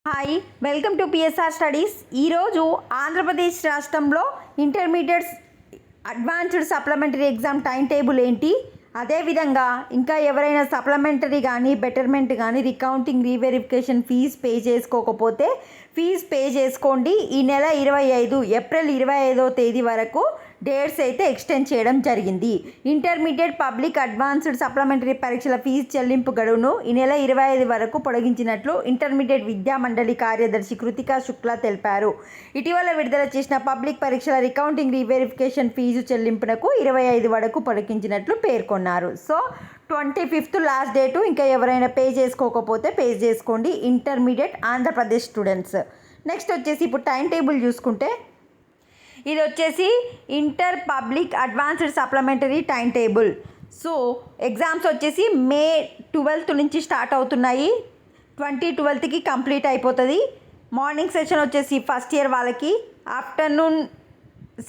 Hi, welcome to PSR studies. ఈరోజు ఆంధ్రప్రదేశ్ రాష్ట్రంలో intermediate advanced supplementary exam time table ఏంటి, అదేవిధంగా ఇంకా ఎవరైనా సప్లిమెంటరీ కానీ బెటర్మెంట్ కానీ రికౌంటింగ్ రీవెరిఫికేషన్ ఫీజ్ పే చేసుకోకపోతే ఫీజ్ పే చేసుకోండి. ఈ నెల 25 ఏప్రిల్ 25వ తేదీ వరకు డేట్స్ అయితే ఎక్స్టెండ్ చేయడం జరిగింది. ఇంటర్మీడియట్ పబ్లిక్ అడ్వాన్స్డ్ సప్లిమెంటరీ పరీక్షల ఫీజు చెల్లింపు గడువును ఈ నెల 25 వరకు పొడిగించినట్లు ఇంటర్మీడియట్ విద్యా మండలి కార్యదర్శి కృతికా శుక్లా తెలిపారు. ఇటీవల విడుదల చేసిన పబ్లిక్ పరీక్షల రికౌంటింగ్ రీవెరిఫికేషన్ ఫీజు చెల్లింపునకు 25 వరకు పొడిగించినట్లు పేర్కొన్నారు. So 25th last date. ఇంకా ఎవరైనా పే చేసుకోకపోతే పే చేసుకోండి ఇంటర్మీడియట్ ఆంధ్రప్రదేశ్ స్టూడెంట్స్. నెక్స్ట్ వచ్చేసి ఇప్పుడు టైం టేబుల్ చూసుకుంటే ఇది వచ్చేసి inter public advanced supplementary time table. So exams వచ్చేసి మే 12th నుంచి స్టార్ట్ అవుతున్నాయి. 12th కంప్లీట్ అయిపోతుంది. మార్నింగ్ సెషన్ వచ్చేసి ఫస్ట్ ఇయర్ వాళ్ళకి, ఆఫ్టర్నూన్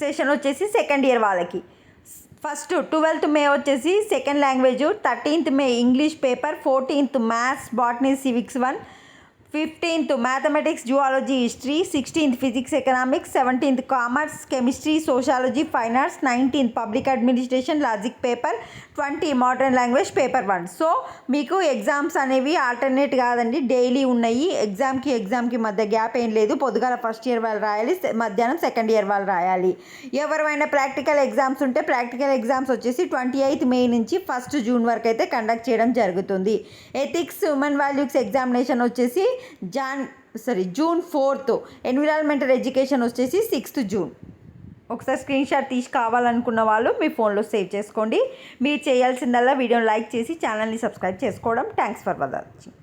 సెషన్ వచ్చేసి సెకండ్ ఇయర్ వాళ్ళకి. ఫస్ట్ 12th మే వచ్చేసి second language, 13th May English paper, 14th maths, botany, civics 1, 15th mathematics, zoology, history, 16th physics, economics, 17th commerce, chemistry, sociology, fine arts, 19th public administration, logic paper, 20 modern language paper 1. So మీకు exams అనేవి alternate కాదండి, daily ఉన్నాయి. ఎగ్జామ్కి మధ్య gap ఏం లేదు. పొద్దుగాల first year వాళ్ళు రాయాలి, మధ్యాహ్నం సెకండ్ ఇయర్ వాళ్ళు రాయాలి. ఎవరైనా ప్రాక్టికల్ ఎగ్జామ్స్ ఉంటే ప్రాక్టికల్ ఎగ్జామ్స్ వచ్చేసి 28th మే నుంచి 1st జూన్ వరకు అయితే కండక్ట్ చేయడం జరుగుతుంది. ఎథిక్స్, హ్యూమన్ వాల్యూస్ ఎగ్జామినేషన్ వచ్చేసి జూన్ 4th. ఎన్విరాన్మెంటల్ ఎడ్యుకేషన్ వచ్చేసి 6th జూన్. ఒకసారి స్క్రీన్ షాట్ తీసి కావాలనుకున్న వాళ్ళు మీ ఫోన్లో సేవ్ చేసుకోండి. మీరు చేయాల్సిందల్లా వీడియోని లైక్ చేసి ఛానల్ని సబ్స్క్రైబ్ చేసుకోవడం. Thanks for watching.